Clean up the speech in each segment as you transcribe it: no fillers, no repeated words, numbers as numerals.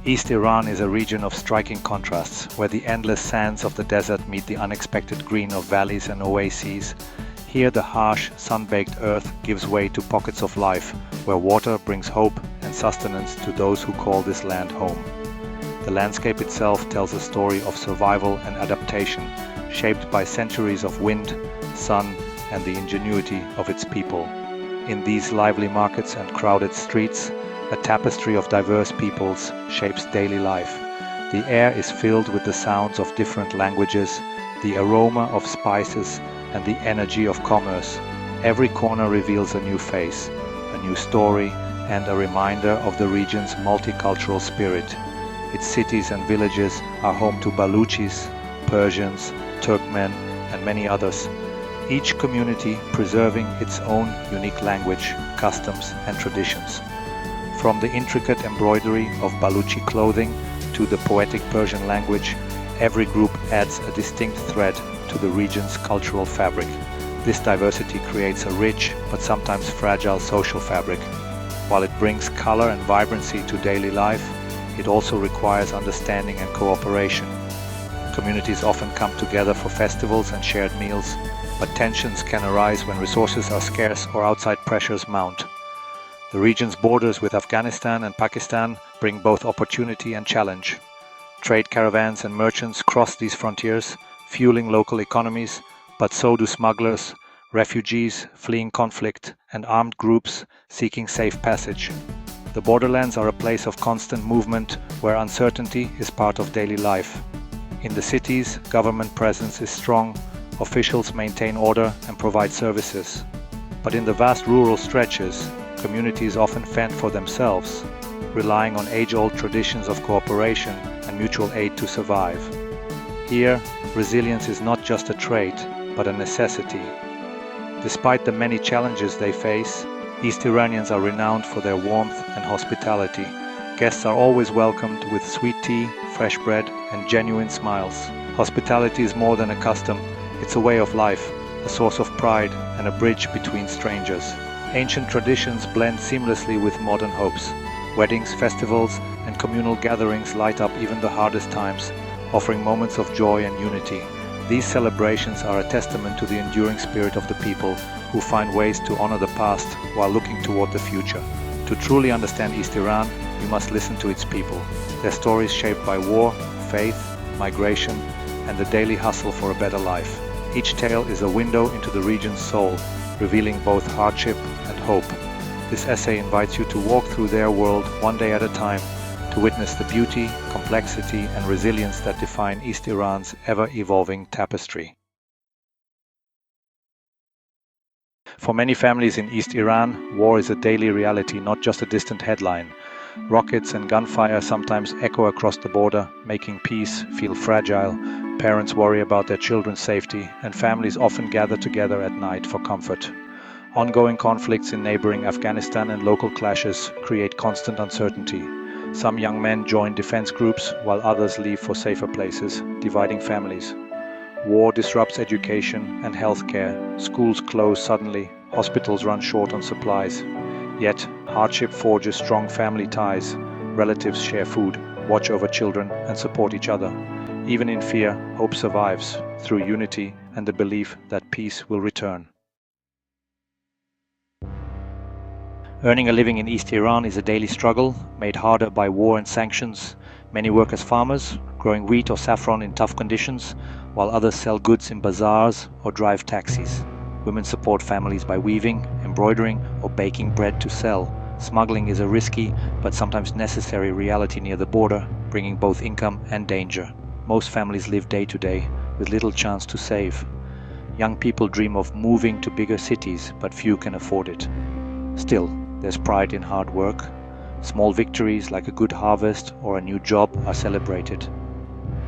East Iran is a region of striking contrasts, where the endless sands of the desert meet the unexpected green of valleys and oases. Here the harsh, sun-baked earth gives way to pockets of life, where water brings hope and sustenance to those who call this land home. The landscape itself tells a story of survival and adaptation, shaped by centuries of wind, sun, and the ingenuity of its people. In these lively markets and crowded streets, a tapestry of diverse peoples shapes daily life. The air is filled with the sounds of different languages, the aroma of spices, and the energy of commerce. Every corner reveals a new face, a new story, and a reminder of the region's multicultural spirit. Its cities and villages are home to Baluchis, Persians, Turkmen, and many others, each community preserving its own unique language, customs, and traditions. From the intricate embroidery of Baluchi clothing to the poetic Persian language, every group adds a distinct thread to the region's cultural fabric. This diversity creates a rich but sometimes fragile social fabric. While it brings color and vibrancy to daily life, it also requires understanding and cooperation. Communities often come together for festivals and shared meals, but tensions can arise when resources are scarce or outside pressures mount. The region's borders with Afghanistan and Pakistan bring both opportunity and challenge. Trade caravans and merchants cross these frontiers, fueling local economies, but so do smugglers, refugees fleeing conflict, and armed groups seeking safe passage. The borderlands are a place of constant movement where uncertainty is part of daily life. In the cities, government presence is strong, officials maintain order and provide services. But in the vast rural stretches, communities often fend for themselves, relying on age-old traditions of cooperation and mutual aid to survive. Here, resilience is not just a trait, but a necessity. Despite the many challenges they face, East Iranians are renowned for their warmth and hospitality. Guests are always welcomed with sweet tea, fresh bread, and genuine smiles. Hospitality is more than a custom, it's a way of life, a source of pride, and a bridge between strangers. Ancient traditions blend seamlessly with modern hopes. Weddings, festivals, and communal gatherings light up even the hardest times, offering moments of joy and unity. These celebrations are a testament to the enduring spirit of the people, who find ways to honor the past while looking toward the future. To truly understand East Iran, you must listen to its people. Their stories shaped by war, faith, migration, and the daily hustle for a better life. Each tale is a window into the region's soul, revealing both hardship and hope. This essay invites you to walk through their world one day at a time, to witness the beauty, complexity, and resilience that define East Iran's ever-evolving tapestry. For many families in East Iran, war is a daily reality, not just a distant headline. Rockets and gunfire sometimes echo across the border, making peace feel fragile. Parents worry about their children's safety, and families often gather together at night for comfort. Ongoing conflicts in neighboring Afghanistan and local clashes create constant uncertainty. Some young men join defense groups, while others leave for safer places, dividing families. War disrupts education and healthcare. Schools close suddenly, hospitals run short on supplies. Yet, hardship forges strong family ties. Relatives share food, watch over children, and support each other. Even in fear, hope survives through unity and the belief that peace will return. Earning a living in East Iran is a daily struggle, made harder by war and sanctions. Many work as farmers, growing wheat or saffron in tough conditions, while others sell goods in bazaars or drive taxis. Women support families by weaving, embroidering, or baking bread to sell. Smuggling is a risky but sometimes necessary reality near the border, bringing both income and danger. Most families live day to day, with little chance to save. Young people dream of moving to bigger cities, but few can afford it. Still, there's pride in hard work. Small victories like a good harvest or a new job are celebrated.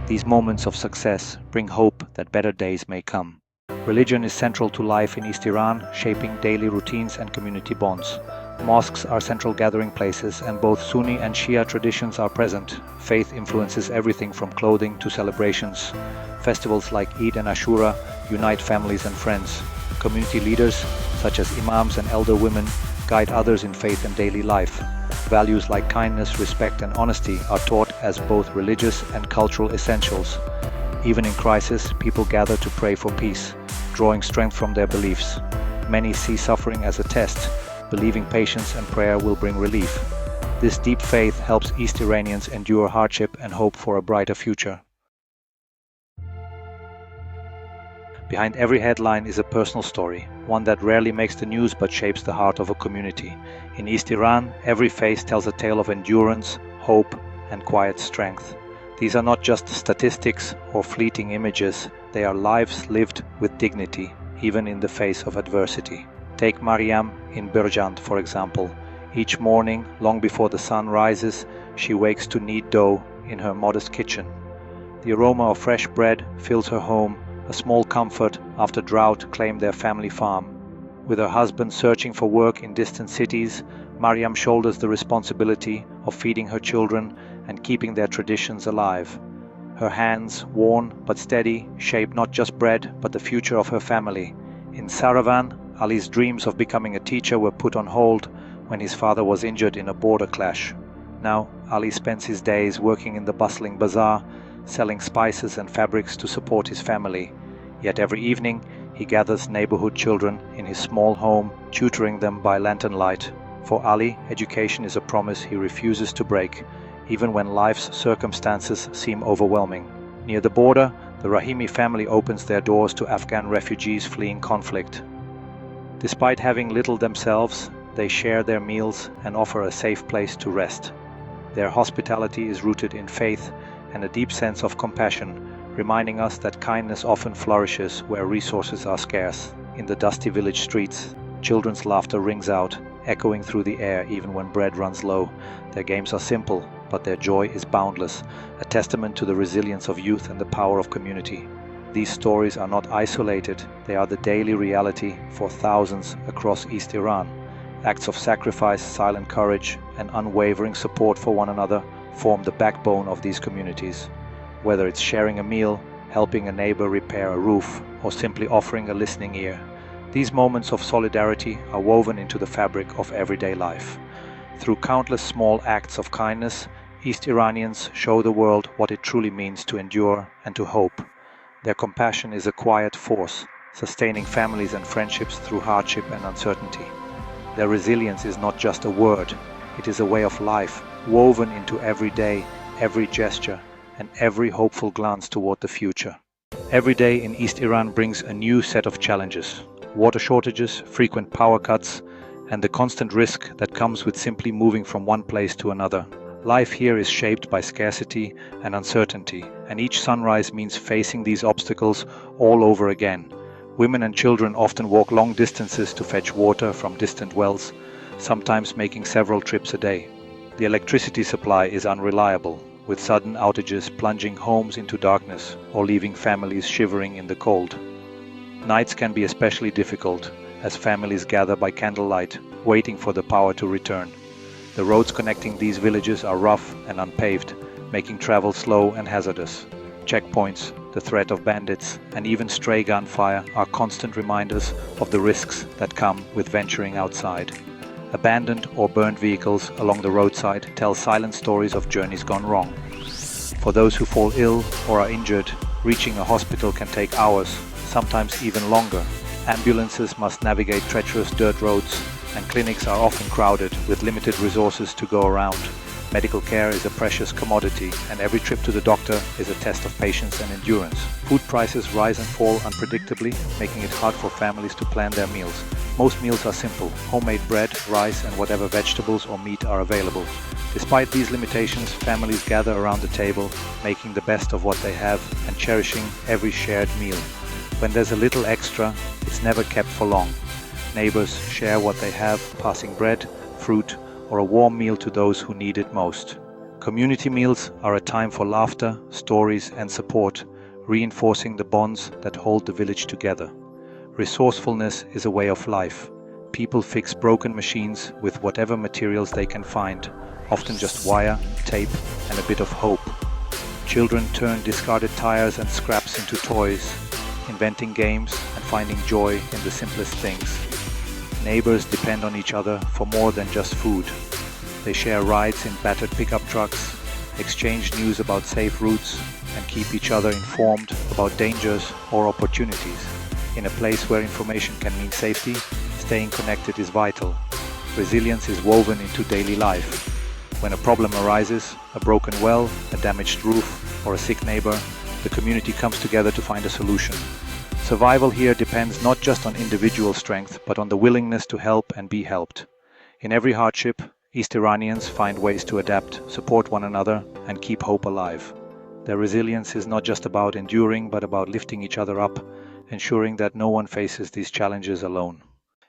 These moments of success bring hope that better days may come. Religion is central to life in East Iran, shaping daily routines and community bonds. Mosques are central gathering places, and both Sunni and Shia traditions are present. Faith influences everything from clothing to celebrations. Festivals like Eid and Ashura unite families and friends. Community leaders, such as imams and elder women, guide others in faith and daily life. Values like kindness, respect, and honesty are taught as both religious and cultural essentials. Even in crisis, people gather to pray for peace, drawing strength from their beliefs. Many see suffering as a test, believing patience and prayer will bring relief. This deep faith helps East Iranians endure hardship and hope for a brighter future. Behind every headline is a personal story, one that rarely makes the news but shapes the heart of a community. In East Iran, every face tells a tale of endurance, hope, and quiet strength. These are not just statistics or fleeting images, they are lives lived with dignity, even in the face of adversity. Take Mariam in Berjand, for example. Each morning, long before the sun rises, she wakes to knead dough in her modest kitchen. The aroma of fresh bread fills her home, a small comfort after drought claimed their family farm. With her husband searching for work in distant cities, Mariam shoulders the responsibility of feeding her children and keeping their traditions alive. Her hands, worn but steady, shape not just bread but the future of her family. In Saravan, Ali's dreams of becoming a teacher were put on hold when his father was injured in a border clash. Now, Ali spends his days working in the bustling bazaar, selling spices and fabrics to support his family. Yet every evening, he gathers neighborhood children in his small home, tutoring them by lantern light. For Ali, education is a promise he refuses to break, even when life's circumstances seem overwhelming. Near the border, the Rahimi family opens their doors to Afghan refugees fleeing conflict. Despite having little themselves, they share their meals and offer a safe place to rest. Their hospitality is rooted in faith and a deep sense of compassion, reminding us that kindness often flourishes where resources are scarce. In the dusty village streets, children's laughter rings out, echoing through the air even when bread runs low. Their games are simple, but their joy is boundless, a testament to the resilience of youth and the power of community. These stories are not isolated, they are the daily reality for thousands across East Iran. Acts of sacrifice, silent courage, and unwavering support for one another form the backbone of these communities. Whether it's sharing a meal, helping a neighbor repair a roof, or simply offering a listening ear, these moments of solidarity are woven into the fabric of everyday life. Through countless small acts of kindness, East Iranians show the world what it truly means to endure and to hope. Their compassion is a quiet force, sustaining families and friendships through hardship and uncertainty. Their resilience is not just a word, it is a way of life, woven into every day, every gesture, and every hopeful glance toward the future. Every day in East Iran brings a new set of challenges: water shortages, frequent power cuts, and the constant risk that comes with simply moving from one place to another. Life here is shaped by scarcity and uncertainty, and each sunrise means facing these obstacles all over again. Women and children often walk long distances to fetch water from distant wells, sometimes making several trips a day. The electricity supply is unreliable, with sudden outages plunging homes into darkness or leaving families shivering in the cold. Nights can be especially difficult, as families gather by candlelight, waiting for the power to return. The roads connecting these villages are rough and unpaved, making travel slow and hazardous. Checkpoints, the threat of bandits, and even stray gunfire are constant reminders of the risks that come with venturing outside. Abandoned or burned vehicles along the roadside tell silent stories of journeys gone wrong. For those who fall ill or are injured, reaching a hospital can take hours, sometimes even longer. Ambulances must navigate treacherous dirt roads, and clinics are often crowded with limited resources to go around. Medical care is a precious commodity, and every trip to the doctor is a test of patience and endurance. Food prices rise and fall unpredictably, making it hard for families to plan their meals. Most meals are simple: homemade bread, rice, and whatever vegetables or meat are available. Despite these limitations, families gather around the table, making the best of what they have and cherishing every shared meal. When there's a little extra, it's never kept for long. Neighbors share what they have, passing bread, fruit, or a warm meal to those who need it most. Community meals are a time for laughter, stories, and support, reinforcing the bonds that hold the village together. Resourcefulness is a way of life. People fix broken machines with whatever materials they can find, often just wire, tape, and a bit of hope. Children turn discarded tires and scraps into toys, inventing games and finding joy in the simplest things. Neighbors depend on each other for more than just food. They share rides in battered pickup trucks, exchange news about safe routes, and keep each other informed about dangers or opportunities. In a place where information can mean safety, staying connected is vital. Resilience is woven into daily life. When a problem arises, a broken well, a damaged roof, or a sick neighbor, the community comes together to find a solution. Survival here depends not just on individual strength, but on the willingness to help and be helped. In every hardship, East Iranians find ways to adapt, support one another, and keep hope alive. Their resilience is not just about enduring, but about lifting each other up, ensuring that no one faces these challenges alone.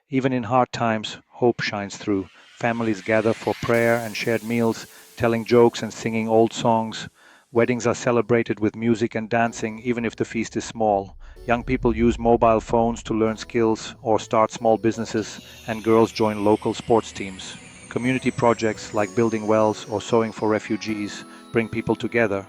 Even in hard times, hope shines through. Families gather for prayer and shared meals, telling jokes and singing old songs. Weddings are celebrated with music and dancing, even if the feast is small. Young people use mobile phones to learn skills or start small businesses, and girls join local sports teams. Community projects like building wells or sewing for refugees bring people together.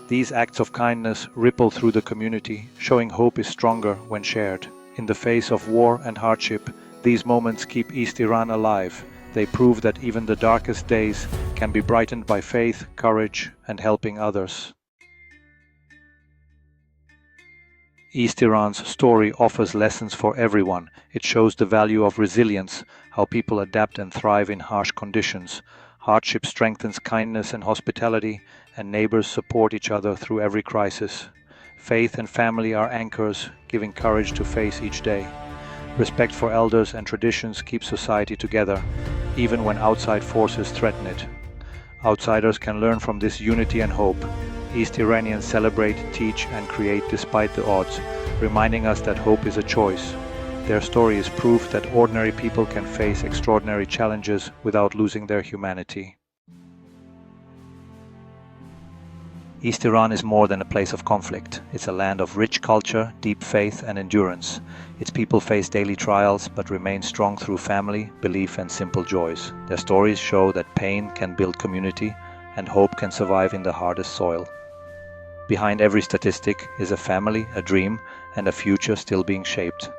These acts of kindness ripple through the community, showing hope is stronger when shared. In the face of war and hardship, these moments keep East Iran alive. They prove that even the darkest days can be brightened by faith, courage, and helping others. East Iran's story offers lessons for everyone. It shows the value of resilience, how people adapt and thrive in harsh conditions. Hardship strengthens kindness and hospitality, and neighbors support each other through every crisis. Faith and family are anchors, giving courage to face each day. Respect for elders and traditions keep society together, even when outside forces threaten it. Outsiders can learn from this unity and hope. East Iranians celebrate, teach, and create despite the odds, reminding us that hope is a choice. Their story is proof that ordinary people can face extraordinary challenges without losing their humanity. East Iran is more than a place of conflict. It's a land of rich culture, deep faith, and endurance. Its people face daily trials but remain strong through family, belief, and simple joys. Their stories show that pain can build community and hope can survive in the hardest soil. Behind every statistic is a family, a dream, and a future still being shaped.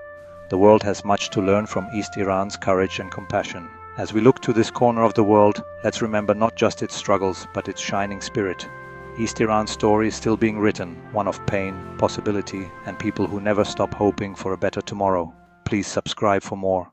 The world has much to learn from East Iran's courage and compassion. As we look to this corner of the world, let's remember not just its struggles, but its shining spirit. East Iran's story is still being written, one of pain, possibility, and people who never stop hoping for a better tomorrow. Please subscribe for more.